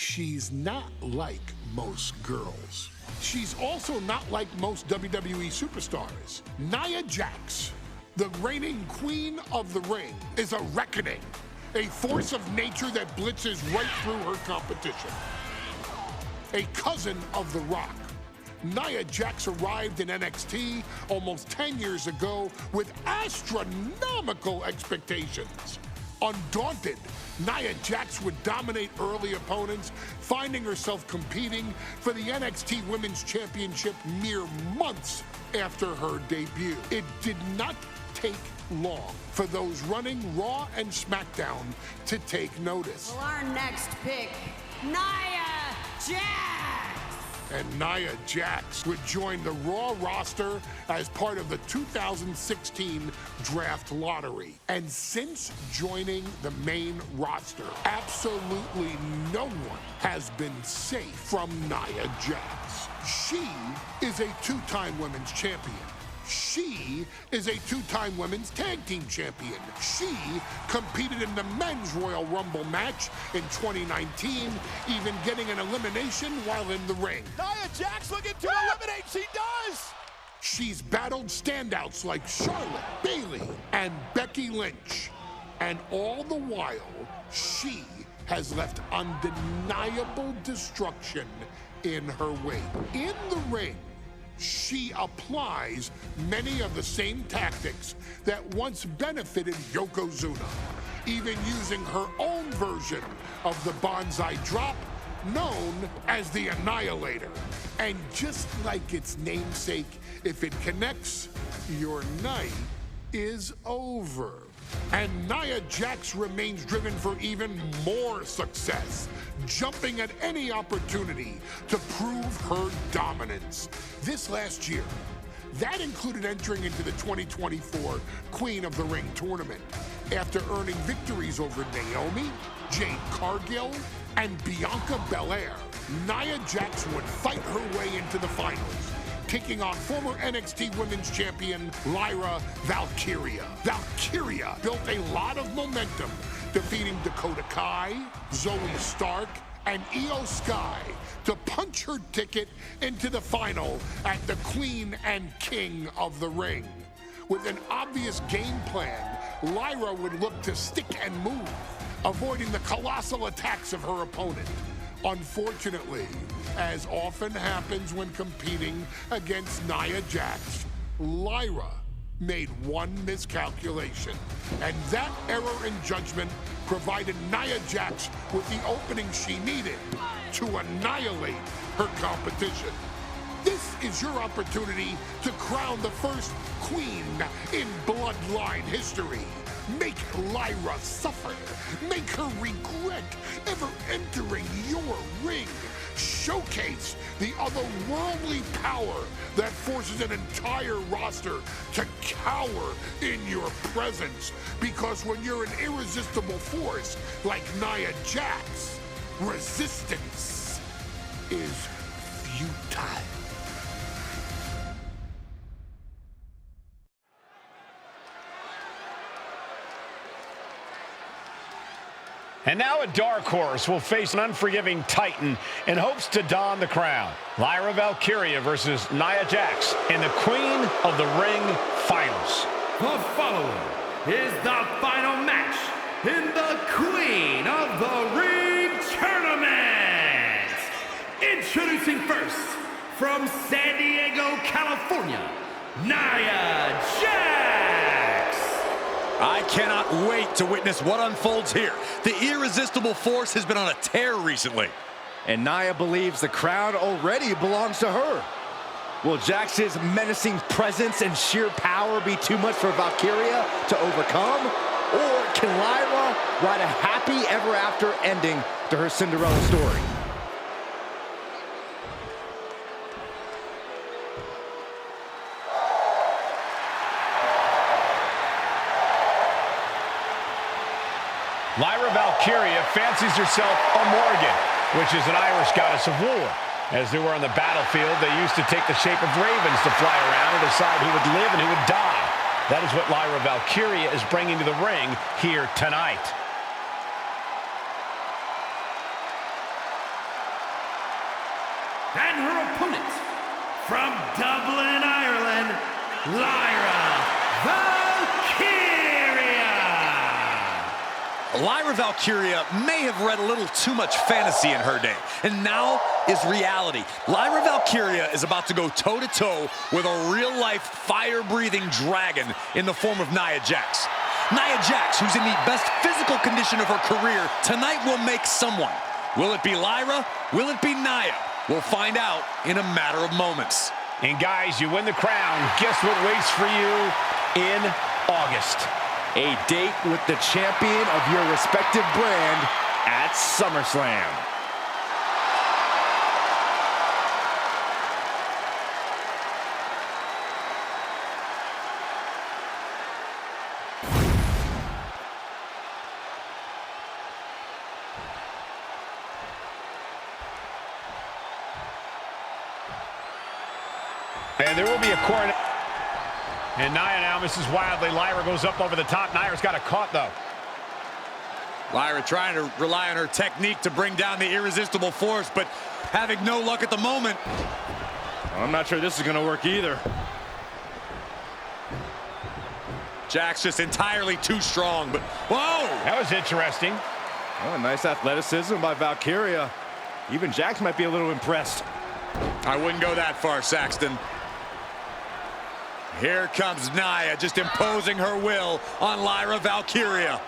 She's not like most girls. She's also not like most WWE superstars. Nia Jax, the reigning queen of the ring, is a reckoning, a force of nature that blitzes right through her competition. A cousin of The Rock, Nia Jax arrived in NXT almost 10 years ago with astronomical expectations. Undaunted, Nia Jax would dominate early opponents, finding herself competing for the NXT Women's Championship mere months after her debut. It did not take long for those running Raw and SmackDown to take notice. Well, our next pick, Nia Jax! And Nia Jax would join the Raw roster as part of the 2016 draft lottery. And since joining the main roster, absolutely no one has been safe from Nia Jax. She is a two-time women's champion. She is a two-time women's tag team champion. She competed in the men's Royal Rumble match in 2019, even getting an elimination while in the ring. Nia Jax looking to eliminate, she does! She's battled standouts like Charlotte, Bayley, and Becky Lynch. And all the while, she has left undeniable destruction in her wake. In the ring, she applies many of the same tactics that once benefited Yokozuna, even using her own version of the Bonsai Drop, known as the Annihilator. And just like its namesake, if it connects, your night is over. And Nia Jax remains driven for even more success, jumping at any opportunity to prove her dominance. This last year, that included entering into the 2024 Queen of the Ring tournament after earning victories over Naomi, Jade Cargill, and Bianca Belair. Nia Jax would fight her way into the finals, taking on former NXT Women's Champion LYRA VALKYRIA. VALKYRIA built a lot of momentum, defeating Dakota Kai, Zoe Stark, and Io Sky to punch her ticket into the final at the Queen and King of the Ring. With an obvious game plan, LYRA would look to stick and move, avoiding the colossal attacks of her opponent. Unfortunately, as often happens when competing against Nia Jax, LYRA made one miscalculation, and that error in judgment provided Nia Jax with the opening she needed to annihilate her competition. This is your opportunity to crown the first queen in Bloodline history. Make LYRA suffer. Make her regret ever entering your ring. Showcase the otherworldly power that forces an entire roster to cower in your presence. Because when you're an irresistible force like Nia Jax, resistance is futile. And now a dark horse will face an unforgiving titan in hopes to don the crown. LYRA VALKYRIA versus Nia Jax in the Queen of the Ring Finals. The following is the final match in the Queen of the Ring Tournament. Introducing first, from San Diego, California, Nia Jax. I cannot wait to witness what unfolds here. The irresistible force has been on a tear recently. And Nia believes the crown already belongs to her. Will Jax's menacing presence and sheer power be too much for VALKYRIA to overcome? Or can LYRA write a happy ever after ending to her Cinderella story? LYRA VALKYRIA fancies herself a Morgan, which is an Irish goddess of war. As they were on the battlefield, they used to take the shape of ravens to fly around and decide who would live and who would die. That is what LYRA VALKYRIA is bringing to the ring here tonight. And her opponent, from Dublin, Ireland, LYRA VALKYRIA. Lyra VALKYRIA may have read a little too much fantasy in her day, and now is reality. Lyra VALKYRIA is about to go toe-to-toe with a real-life, fire-breathing dragon in the form of NIA JAX. NIA JAX, who's in the best physical condition of her career, tonight will make someone. Will it be Lyra? Will it be NIA? We'll find out in a matter of moments. And guys, you win the crown. Guess what waits for you in August? A date with the champion of your respective brand at SummerSlam. And there will be a corner. And Nia now misses wildly. Lyra goes up over the top. Nia's got it caught, though. Lyra trying to rely on her technique to bring down the irresistible force, but having no luck at the moment. I'm not sure this is going to work either. JAX just entirely too strong, but whoa! That was interesting. Oh, nice athleticism by VALKYRIA. Even JAX might be a little impressed. I wouldn't go that far, Saxton. Here comes Nia, just imposing her will on Lyra VALKYRIA.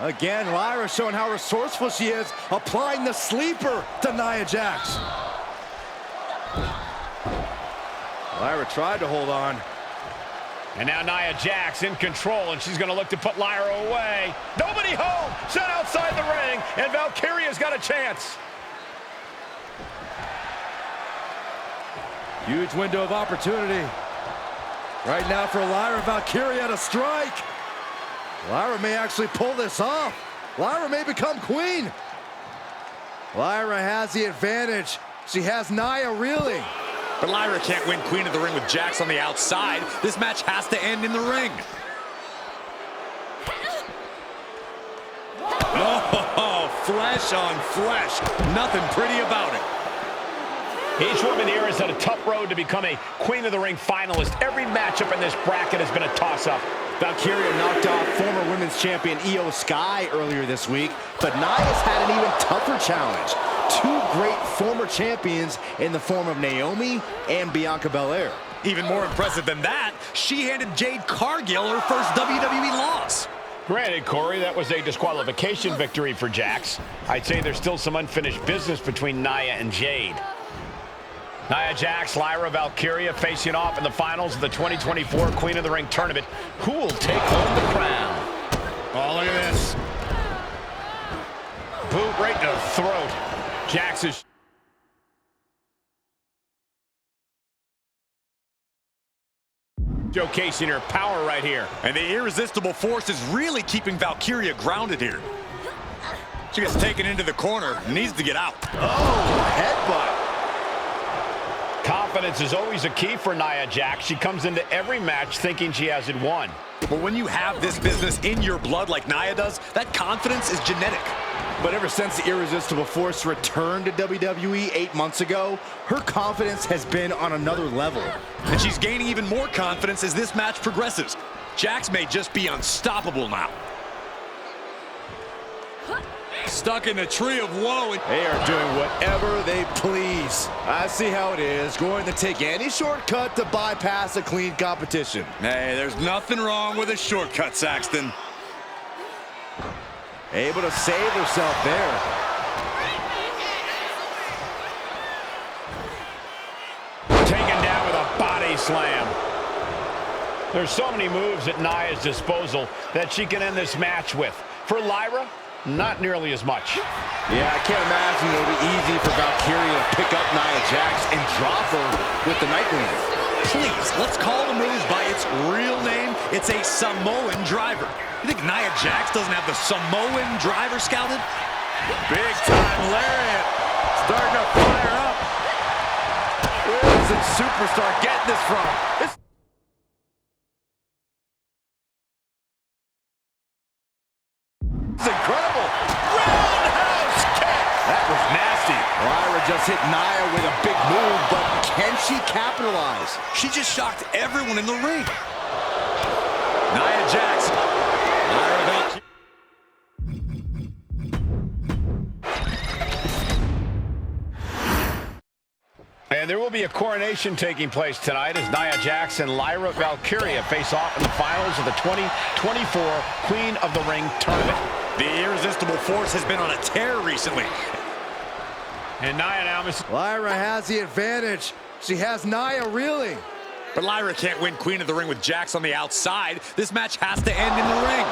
Again, Lyra showing how resourceful she is, applying the sleeper to NIA JAX. Lyra tried to hold on. And now Nia JAX in control, and she's going to look to put Lyra away. Nobody home! Set outside the ring, and VALKYRIA's got a chance. Huge window of opportunity. Right now for Lyra VALKYRIA to strike. Lyra may actually pull this off. Lyra may become queen. Lyra has the advantage. She has Nia reeling. But Lyra can't win Queen of the Ring with JAX on the outside. This match has to end in the ring. Oh, flesh on flesh. Nothing pretty about it. Each woman here has had a tough road to become a Queen of the Ring finalist. Every matchup in this bracket has been a toss-up. VALKYRIA knocked off former women's champion Io Sky earlier this week, but Nia's had an even tougher challenge. Two great former champions in the form of Naomi and Bianca Belair. Even more impressive than that, she handed Jade Cargill her first WWE loss. Granted, Corey, that was a disqualification victory for JAX. I'd say there's still some unfinished business between Nia and Jade. Nia JAX, Lyra VALKYRIA facing off in the finals of the 2024 Queen of the Ring tournament. Who will take home the crown? Oh, look at this. Boot right to the throat. JAX is showcasing her power right here. And the irresistible force is really keeping VALKYRIA grounded here. She gets taken into the corner, needs to get out. Oh, headbutt. Confidence is always a key for Nia JAX. She comes into every match thinking she has it won. But when you have this business in your blood like Nia does, that confidence is genetic. But ever since the irresistible force returned to WWE 8 months ago, her confidence has been on another level. And she's gaining even more confidence as this match progresses. JAX may just be unstoppable now. Stuck in the tree of woe. They are doing whatever they please. I see how it is, going to take any shortcut to bypass a clean competition. Hey, there's nothing wrong with a shortcut, Saxton. Able to save herself there. Taken down with a body slam. There's so many moves at Nia's disposal that she can end this match with. For Lyra, not nearly as much. Yeah, I can't imagine it'll be easy for VALKYRIA to pick up Nia JAX and drop her with the Nightwing. Please, let's call the move by its real name. It's a Samoan driver. You think Nia JAX doesn't have the Samoan driver scouted? Big time lariat. Starting to fire up. Where is the superstar getting this from? It's incredible. Roundhouse kick. That was nasty. Lyra just hit Nia with a big move, but can she capitalize? She just shocked everyone in the ring. Nia Jax. Lyra Valkyria. And there will be a coronation taking place tonight as Nia Jax and Lyra Valkyria face off in the finals of the 2024 Queen of the Ring tournament. The irresistible force has been on a tear recently. And Nia now Lyra has the advantage. She has Nia reeling. But Lyra can't win Queen of the Ring with Jax on the outside. This match has to end in the ring.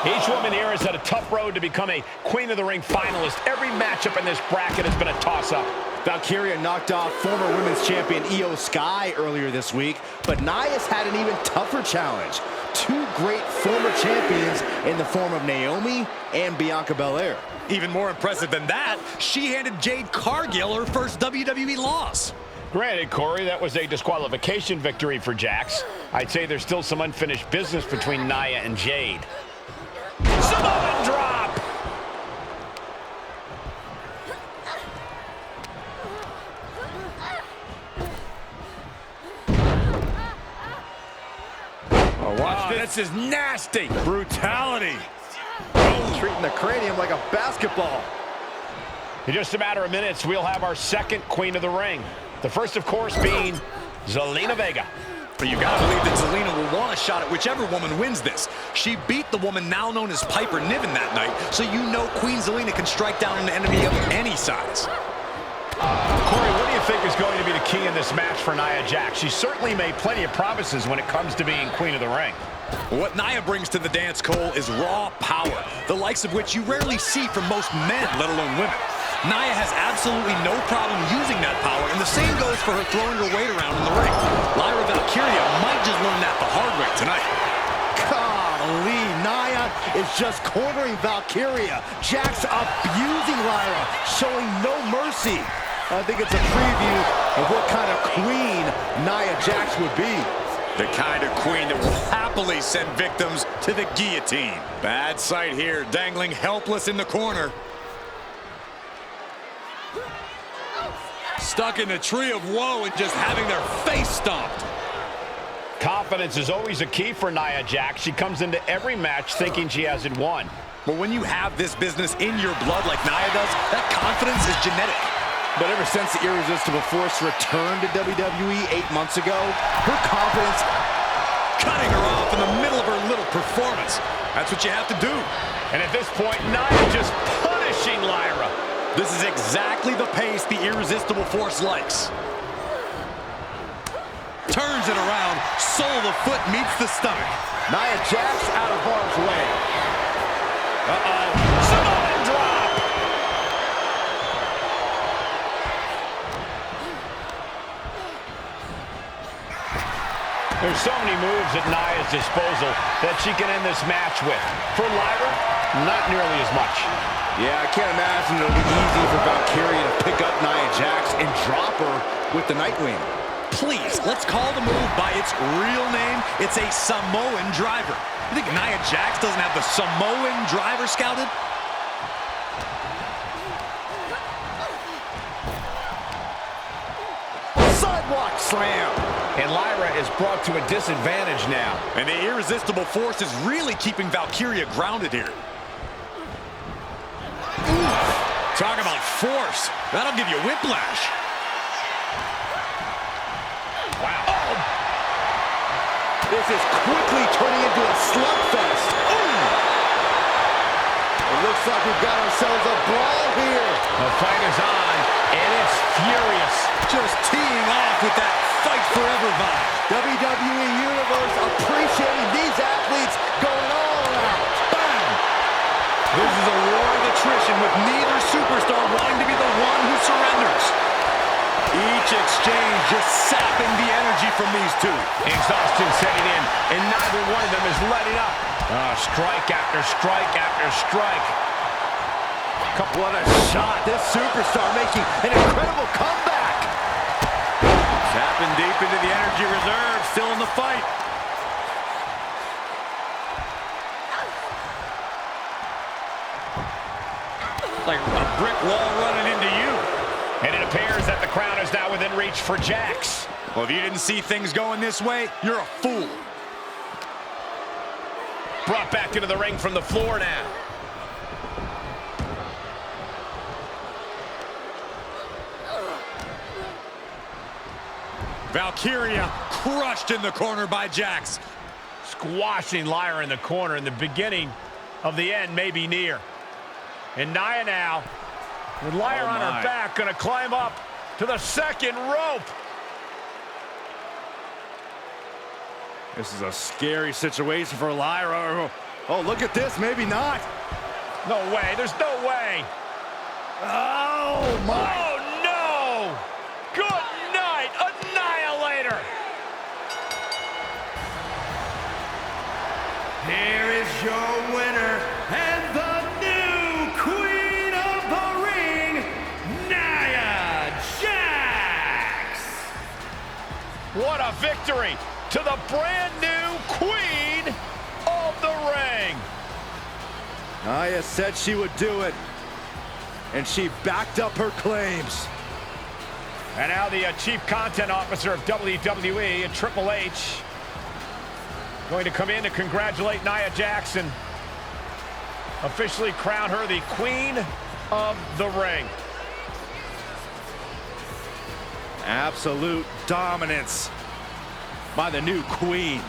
Each woman here has had a tough road to become a Queen of the Ring finalist. Every matchup in this bracket has been a toss-up. Valkyria knocked off former women's champion Io Sky earlier this week, but Nia's had an even tougher challenge. Two great former champions in the form of Naomi and Bianca Belair. Even more impressive than that, she handed Jade Cargill her first WWE loss. Granted, Corey, that was a disqualification victory for Jax. I'd say there's still some unfinished business between Nia and Jade. Samoan drop! Oh, watch this. This is nasty. Brutality. Treating the cranium like a basketball. In just a matter of minutes, we'll have our second Queen of the Ring. The first, of course, being Zelina Vega. But you gotta believe that Zelina will want a shot at whichever woman wins this. She beat the woman now known as Piper Niven that night, so you know Queen Zelina can strike down an enemy of any size. Corey, what do you think is going to be the key in this match for Nia Jax? She certainly made plenty of promises when it comes to being Queen of the Ring. What Nia brings to the dance, Cole, is raw power, the likes of which you rarely see from most men, let alone women. Nia has absolutely no problem using that power, and the same goes for her throwing her weight around in the ring. Lyra Valkyria might just learn that the hard way tonight. Golly, Nia is just cornering Valkyria. Jax abusing Lyra, showing no mercy. I think it's a preview of what kind of queen Nia Jax would be. The kind of queen that will happily send victims to the guillotine. Bad sight here, dangling helpless in the corner. Stuck in the tree of woe and just having their face stomped. Confidence is always a key for Nia Jax. She comes into every match thinking she has it won. But when you have this business in your blood like Nia does, that confidence is genetic. But ever since the Irresistible Force returned to WWE 8 months ago, her confidence... Cutting her off in the middle of her little performance. That's what you have to do. And at this point, Nia just punishing Lyra. This is exactly the pace the Irresistible Force likes. Turns it around, sole of the foot meets the stomach. Nia Jax out of harm's way. Uh-oh. Samoan drop! There's so many moves at Nia's disposal that she can end this match with. For Lyra, not nearly as much. Yeah, I can't imagine it'll be easy for Valkyria to pick up Nia Jax and drop her with the Nightwing. Please, let's call the move by its real name. It's a Samoan driver. You think Nia Jax doesn't have the Samoan driver scouted? Sidewalk slam. And Lyra is brought to a disadvantage now. And the Irresistible Force is really keeping Valkyria grounded here. Talk about force. That'll give you whiplash. Wow. Oh. This is quickly turning into a slugfest. It looks like we've got ourselves a brawl here. The fight is on, and it's furious. Just teeing off with that fight forever vibe. WWE Universe appreciating these athletes going all out. Bam! This is a war of attrition with neither superstar wanting to be the one who surrenders. Each exchange just sapping the energy from these two. Exhaustion setting in, and neither one of them is letting up. Strike after strike after strike. What a shot. This superstar making an incredible comeback. Tapping deep into the energy reserve, still in the fight. Like a brick wall running into you. appears that the crown is now within reach for JAX. Well, if you didn't see things going this way, you're a fool. Brought back into the ring from the floor now. Valkyria crushed in the corner by JAX. Squashing Lyra in the corner, and the beginning of the end may be near. And Nia now, with Lyra on her back, gonna climb up to the second rope. This is a scary situation for Lyra. Oh, look at this, maybe not. No way, there's no way. Oh, my. Oh, no! Good night, Annihilator! Here is your winner and the new Queen of the Ring, Nia JAX! What a victory to the brand new Queen of the Ring! Nia said she would do it, and she backed up her claims. And now the Chief Content Officer of WWE and Triple H going to come in to congratulate Nia JAX and officially crown her the Queen of the Ring. Absolute dominance by the new Queen.